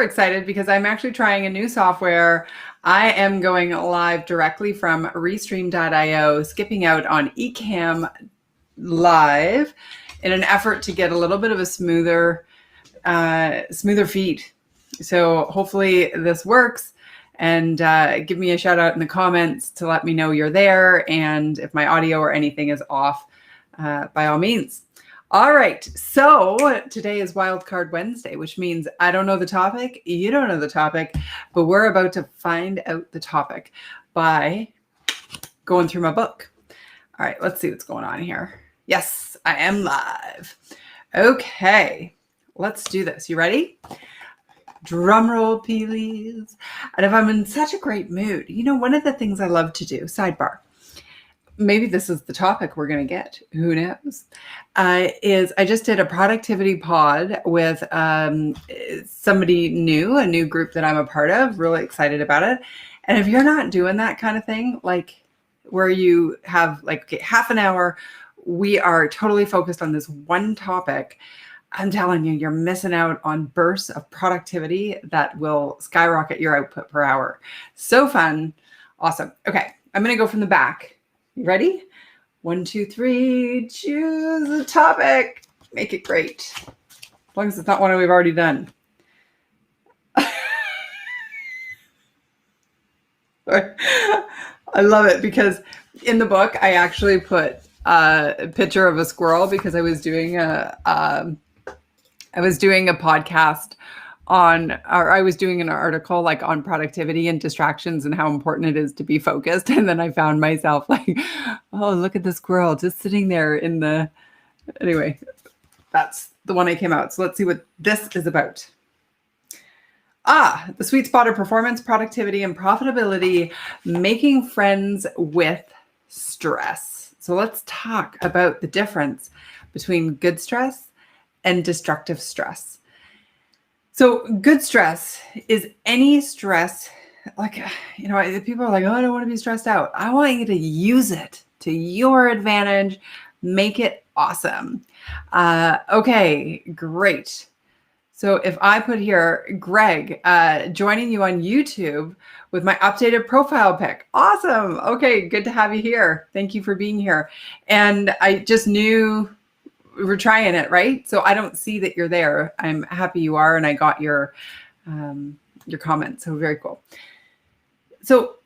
excited because I'm actually trying a new software. I am going live directly from Restream.io, skipping out on Ecamm Live in an effort to get a little bit of a smoother feed. So hopefully this works, and give me a shout out in the comments to let me know you're there, and if my audio or anything is off, by all means. All right, so today is Wildcard Wednesday, which means I don't know the topic, you don't know the topic, but we're about to find out the topic by going through my book. All right, let's see what's going on here. Yes, I am live. Okay, let's do this. You ready? Drum roll, please. And if I'm in such a great mood, you know, one of the things I love to do, sidebar, maybe this is the topic we're going to get, who knows, is I just did a productivity pod with somebody new, a new group that I'm a part of, really excited about it. And if you're not doing that kind of thing, like where you have like half an hour, we are totally focused on this one topic, I'm telling you, you're missing out on bursts of productivity that will skyrocket your output per hour. So fun. Awesome. Okay, I'm going to go from the back. You ready? 1, 2, 3, choose a topic. Make it great. As long as it's not one we've already done. I love it because in the book, I actually put a picture of a squirrel because I was doing a podcast I was doing an article like on productivity and distractions and how important it is to be focused. And then I found myself like, oh, look at the squirrel just sitting there in the, anyway, that's the one I came out. So let's see what this is about. The sweet spot of performance, productivity, and profitability, making friends with stress. So let's talk about the difference between good stress and destructive stress. So good stress is any stress, like, you know, people are like, oh, I don't want to be stressed out. I want you to use it to your advantage, make it awesome. Okay, great. So if I put here, Greg, joining you on YouTube with my updated profile pic. Awesome. Okay, good to have you here. Thank you for being here. And I just knew we're trying it, right? So I don't see that you're there. I'm happy you are, and I got your comment. So very cool. So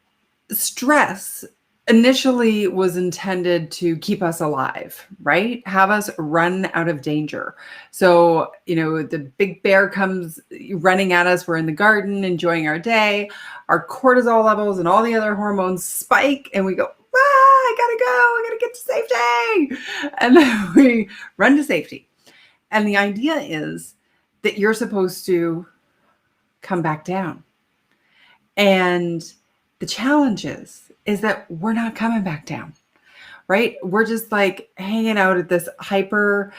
stress initially was intended to keep us alive, right? Have us run out of danger. So, you know, the big bear comes running at us. We're in the garden enjoying our day. Our cortisol levels and all the other hormones spike, and we go, I gotta go, I gotta get to safety. And then we run to safety. And the idea is that you're supposed to come back down. And the challenge is that we're not coming back down, right? We're just like hanging out at this hyper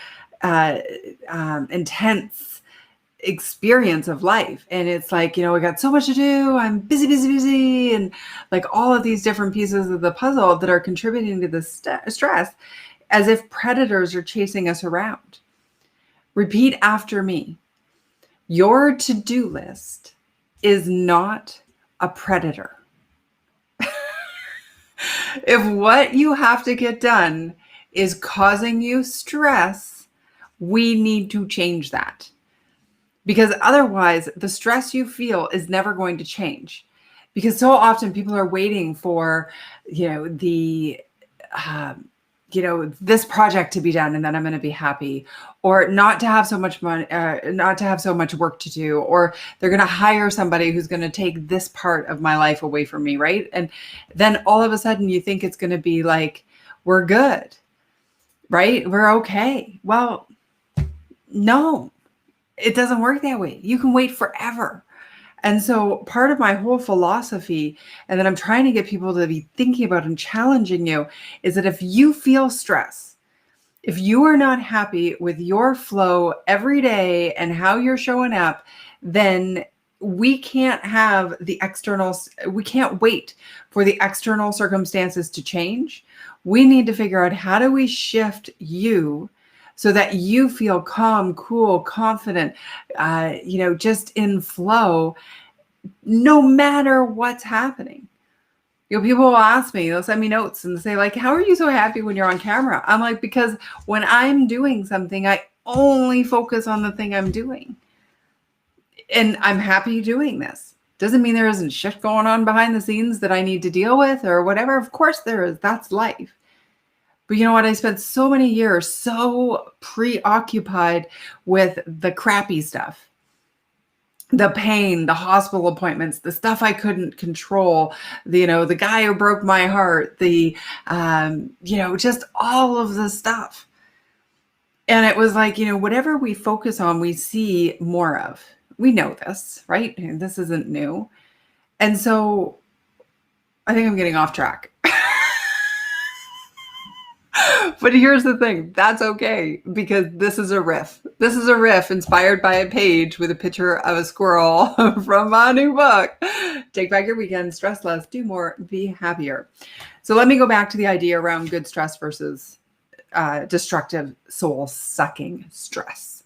intense experience of life. And it's like, you know, we got so much to do. I'm busy. And like all of these different pieces of the puzzle that are contributing to the stress, as if predators are chasing us around. Repeat after me. Your to-do list is not a predator. If what you have to get done is causing you stress, we need to change that. Because otherwise, the stress you feel is never going to change. Because so often people are waiting for, you know, this project to be done, and then I'm going to be happy, or not to have so much money, not to have so much work to do, or they're going to hire somebody who's going to take this part of my life away from me, right? And then all of a sudden you think it's going to be like, we're good, right? We're okay. Well, no. It doesn't work that way. You can wait forever. And so part of my whole philosophy, and that I'm trying to get people to be thinking about and challenging you, is that if you feel stress, if you are not happy with your flow every day and how you're showing up, then we can't have the externals. We can't wait for the external circumstances to change. We need to figure out, how do we shift you so that you feel calm, cool, confident, just in flow, no matter what's happening. People will ask me, they'll send me notes and say like, how are you so happy when you're on camera? I'm like, because when I'm doing something, I only focus on the thing I'm doing. And I'm happy doing this. Doesn't mean there isn't shit going on behind the scenes that I need to deal with or whatever. Of course there is. That's life. But you know what? I spent so many years so preoccupied with the crappy stuff, the pain, the hospital appointments, the stuff I couldn't control, the guy who broke my heart, just all of the stuff. And it was like, whatever we focus on, we see more of. We know this, right? This isn't new. And so I think I'm getting off track. But here's the thing. That's okay, because this is a riff. This is a riff inspired by a page with a picture of a squirrel from my new book. Take back your weekend, stress less, do more, be happier. So let me go back to the idea around good stress versus destructive, soul-sucking stress.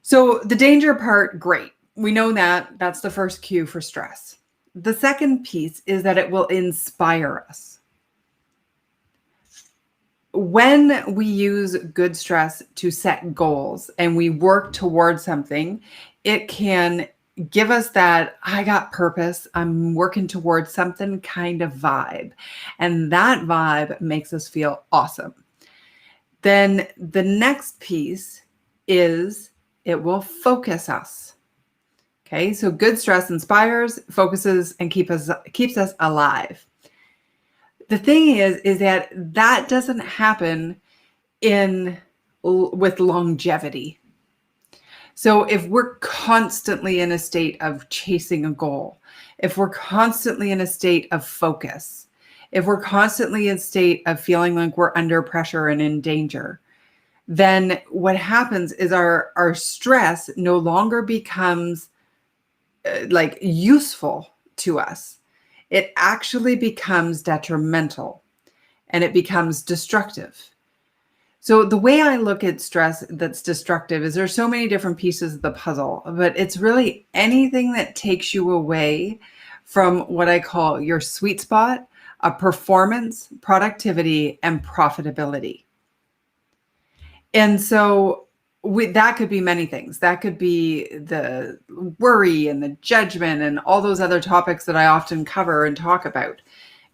So the danger part, great. We know that. That's the first cue for stress. The second piece is that it will inspire us. When we use good stress to set goals and we work towards something, it can give us that I got purpose, I'm working towards something kind of vibe. And that vibe makes us feel awesome. Then the next piece is it will focus us. Okay, so good stress inspires, focuses, and keeps us alive. The thing is that doesn't happen with longevity. So if we're constantly in a state of chasing a goal, if we're constantly in a state of focus, if we're constantly in a state of feeling like we're under pressure and in danger, then what happens is our stress no longer becomes useful to us. It actually becomes detrimental and it becomes destructive. So the way I look at stress that's destructive is there's so many different pieces of the puzzle, but it's really anything that takes you away from what I call your sweet spot of performance, productivity, and profitability. And so that could be many things. That could be the worry and the judgment and all those other topics that I often cover and talk about.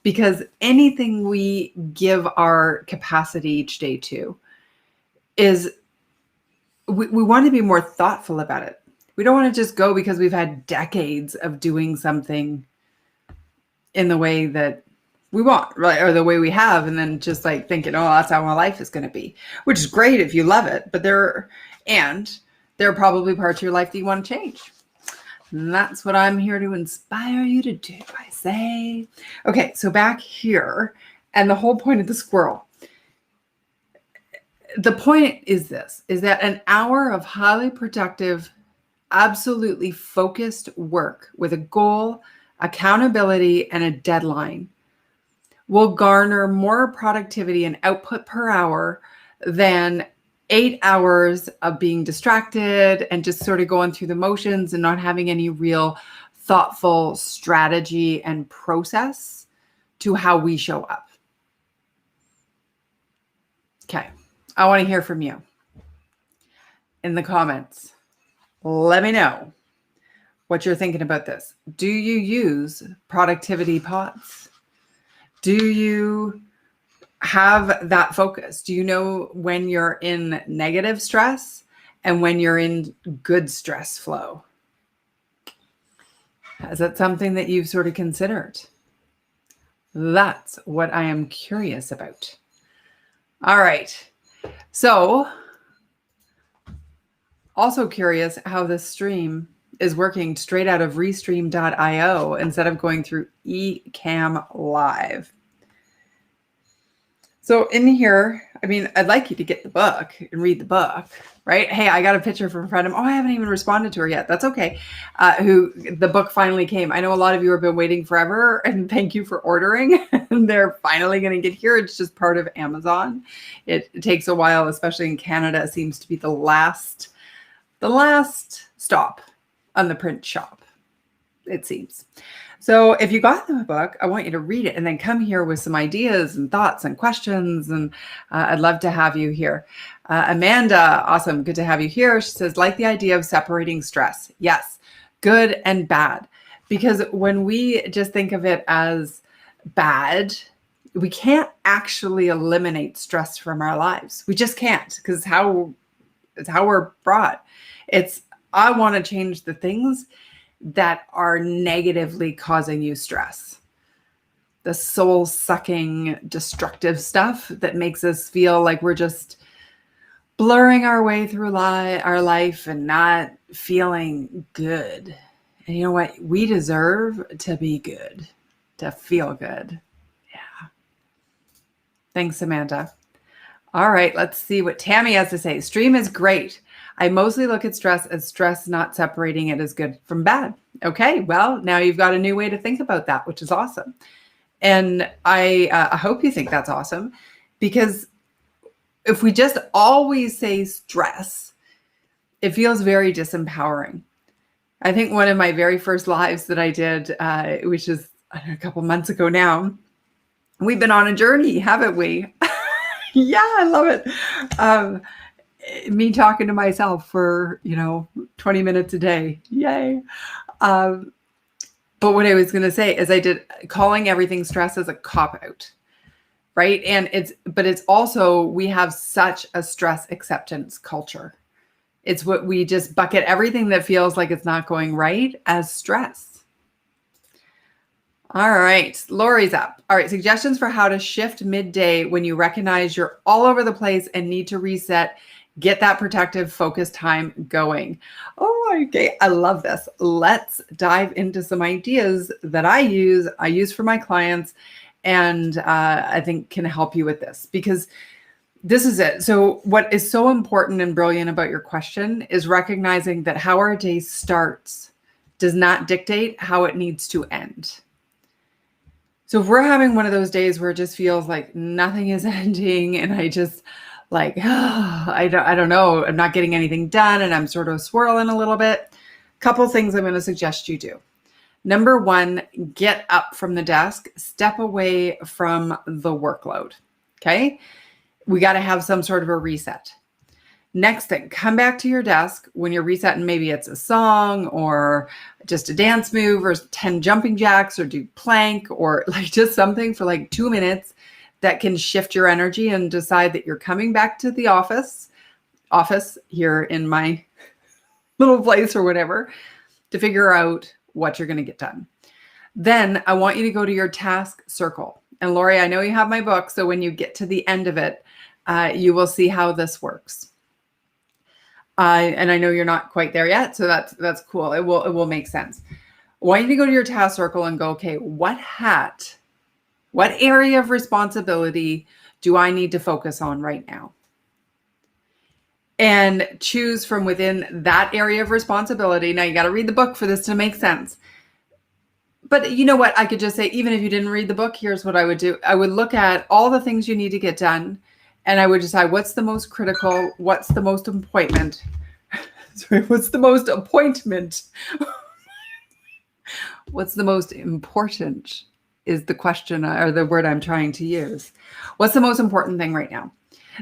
Because anything we give our capacity each day to is we want to be more thoughtful about it. We don't want to just go because we've had decades of doing something in the way that we want, right? Or the way we have, and then just like thinking, oh, that's how my life is going to be, which is great if you love it. But there are probably parts of your life that you want to change. And that's what I'm here to inspire you to do, I say. Okay, so back here, and the whole point of the squirrel. The point is this, is that an hour of highly productive, absolutely focused work with a goal, accountability, and a deadline will garner more productivity and output per hour than 8 hours of being distracted and just sort of going through the motions and not having any real thoughtful strategy and process to how we show up. Okay, I want to hear from you in the comments. Let me know what you're thinking about this. Do you use productivity pods? Do you have that focus? Do you know when you're in negative stress and when you're in good stress flow? Is that something that you've sort of considered? That's what I am curious about. All right. So, also curious how this stream is working straight out of restream.io instead of going through eCam Live. So in here, I mean, I'd like you to get the book and read the book, right? Hey, I got a picture from a friend of, oh, I haven't even responded to her yet. That's okay. Who the book finally came. I know a lot of you have been waiting forever, and thank you for ordering. And they're finally going to get here. It's just part of Amazon. It takes a while, especially in Canada. It seems to be the last stop on the print shop, it seems. So if you got the book, I want you to read it and then come here with some ideas and thoughts and questions. And I'd love to have you here. Amanda, awesome. Good to have you here. She says, like the idea of separating stress. Yes, good and bad. Because when we just think of it as bad, we can't actually eliminate stress from our lives. We just can't, because it's how we're brought. I want to change the things that are negatively causing you stress. The soul-sucking, destructive stuff that makes us feel like we're just blurring our way through our life and not feeling good. And you know what? We deserve to be good, to feel good. Yeah. Thanks, Amanda. All right, let's see what Tammy has to say. Stream is great. I mostly look at stress as stress, not separating it as good from bad. Okay, well, now you've got a new way to think about that, which is awesome. And I hope you think that's awesome, because if we just always say stress, it feels very disempowering. I think one of my very first lives that I did, which is a couple months ago now, we've been on a journey, haven't we? Yeah, I love it. Me talking to myself for, 20 minutes a day. Yay. But what I was going to say is I did calling everything stress as a cop-out, right? And it's also, we have such a stress acceptance culture. It's what we just bucket everything that feels like it's not going right as stress. All right, Lori's up. All right, suggestions for how to shift midday when you recognize you're all over the place and need to reset. Get that protective focus time going. Oh, okay. I love this. Let's dive into some ideas that I use for my clients, and I think can help you with this, because this is it. So what is so important and brilliant about your question is recognizing that how our day starts does not dictate how it needs to end. So if we're having one of those days where it just feels like nothing is ending, and I just I don't know, I'm not getting anything done, and I'm sort of swirling a little bit. Couple things I'm going to suggest you do. Number one, get up from the desk, step away from the workload. Okay. We got to have some sort of a reset. Next thing, come back to your desk when you're resetting. Maybe it's a song or just a dance move or 10 jumping jacks, or do plank, or just something for 2 minutes that can shift your energy, and decide that you're coming back to the office here in my little place or whatever, to figure out what you're going to get done. Then I want you to go to your task circle. And Lori, I know you have my book, so when you get to the end of it, you will see how this works. And I know you're not quite there yet, so that's cool. It will make sense. I want you to go to your task circle and go, okay, what area of responsibility do I need to focus on right now? And choose from within that area of responsibility. Now you got to read the book for this to make sense. But you know what? I could just say, even if you didn't read the book, here's what I would do. I would look at all the things you need to get done, and I would decide what's the most critical, what's the most appointment. Sorry, what's the most appointment? What's the most important is the question, or the word I'm trying to use. What's the most important thing right now?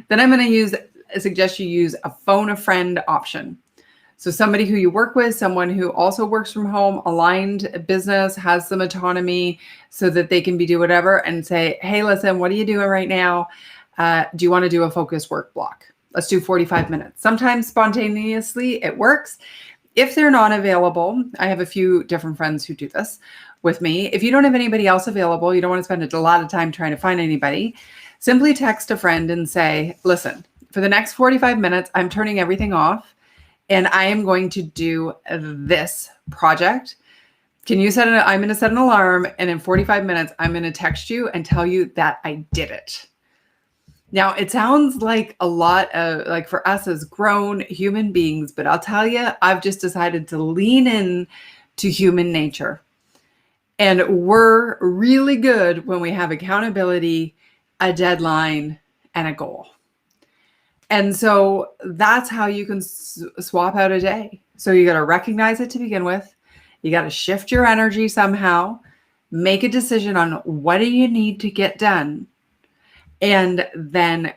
Then I'm going to suggest you use a phone a friend option. So somebody who you work with, someone who also works from home, aligned business, has some autonomy, so that they can do whatever, and say, hey, listen, what are you doing right now? Do you want to do a focused work block? Let's do 45 minutes. Sometimes spontaneously it works. If they're not available, I have a few different friends who do this with me. If you don't have anybody else available, you don't want to spend a lot of time trying to find anybody, simply text a friend and say, listen, for the next 45 minutes, I'm turning everything off, and I am going to do this project. I'm going to set an alarm, and in 45 minutes, I'm going to text you and tell you that I did it. Now, it sounds like a lot of, like, for us as grown human beings, but I'll tell you, I've just decided to lean in to human nature. And we're really good when we have accountability, a deadline, and a goal. And so that's how you can swap out a day. So you got to recognize it to begin with. You got to shift your energy somehow, make a decision on what do you need to get done, and then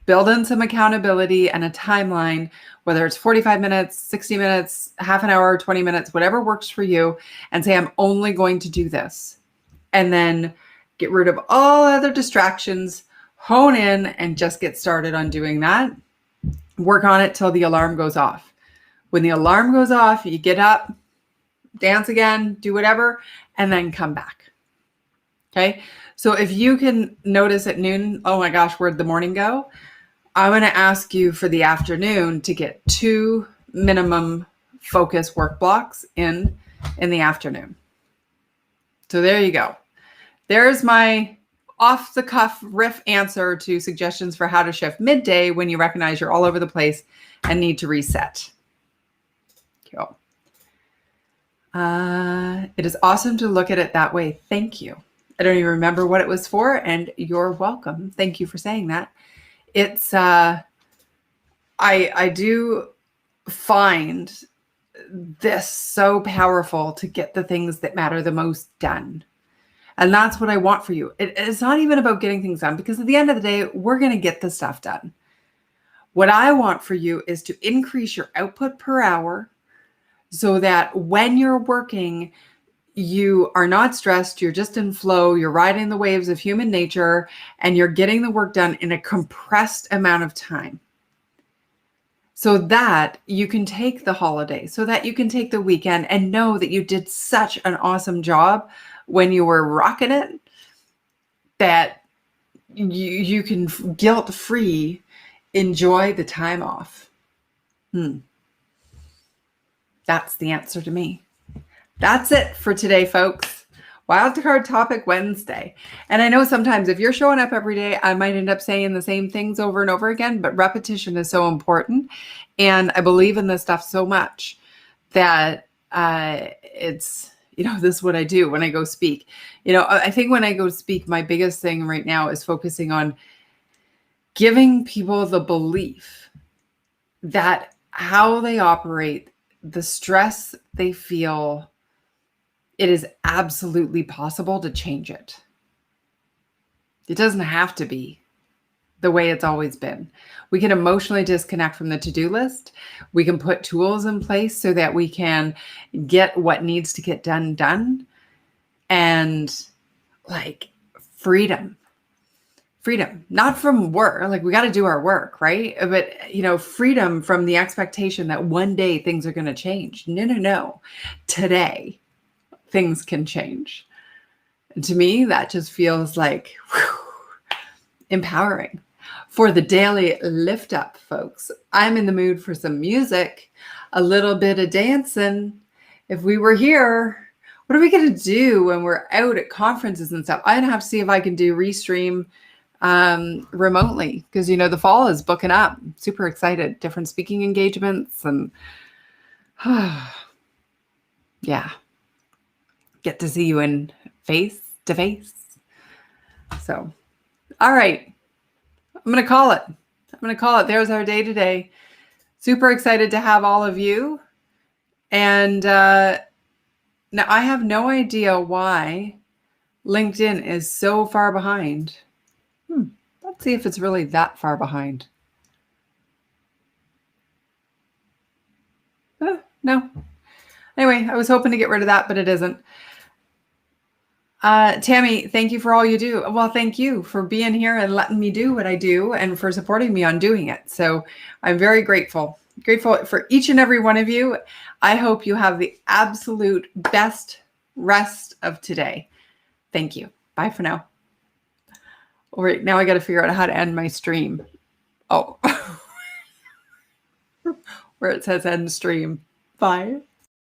build in some accountability and a timeline, whether it's 45 minutes, 60 minutes, half an hour, 20 minutes, whatever works for you, and say, I'm only going to do this. And then get rid of all other distractions, hone in, and just get started on doing that. Work on it till the alarm goes off. When the alarm goes off, you get up, dance again, do whatever, and then come back. Okay? So if you can notice at noon, oh my gosh, where'd the morning go? I'm going to ask you for the afternoon to get 2 minimum focus work blocks in the afternoon. So there you go. There's my off the cuff riff answer to suggestions for how to shift midday when you recognize you're all over the place and need to reset. Cool. It is awesome to look at it that way. Thank you. I don't even remember what it was for, and you're welcome. Thank you for saying that. It's, I do find this so powerful to get the things that matter the most done. And that's what I want for you. It's not even about getting things done, because at the end of the day, we're going to get the stuff done. What I want for you is to increase your output per hour so that when you're working, you are not stressed, you're just in flow, you're riding the waves of human nature, and you're getting the work done in a compressed amount of time. So that you can take the holiday, so that you can take the weekend and know that you did such an awesome job when you were rocking it, that you can guilt-free enjoy the time off. That's the answer to me. That's it for today, folks. Wildcard Topic Wednesday. And I know sometimes if you're showing up every day, I might end up saying the same things over and over again, but repetition is so important. And I believe in this stuff so much that it's, this is what I do when I go speak. I think when I go speak, my biggest thing right now is focusing on giving people the belief that how they operate, the stress they feel, it is absolutely possible to change it. It doesn't have to be the way it's always been. We can emotionally disconnect from the to-do list. We can put tools in place so that we can get what needs to get done. And like freedom, not from work. Like we got to do our work, right? But, freedom from the expectation that one day things are going to change. No. Today, things can change. And to me, that just feels like empowering. For the daily lift up, folks, I'm in the mood for some music, a little bit of dancing. If we were here, what are we going to do when we're out at conferences and stuff? I'm going to have to see if I can do Restream remotely, because, the fall is booking up. I'm super excited. Different speaking engagements and yeah. Get to see you in face to face. So, all right. I'm going to call it. There's our day today. Super excited to have all of you. And now I have no idea why LinkedIn is so far behind. Let's see if it's really that far behind. No. Anyway, I was hoping to get rid of that, but it isn't. Tammy, thank you for all you do. Well, thank you for being here and letting me do what I do and for supporting me on doing it. So I'm very grateful for each and every one of you. I hope you have the absolute best rest of today. Thank you. Bye for now. All right, now I got to figure out how to end my stream. Oh, where it says end stream. Bye.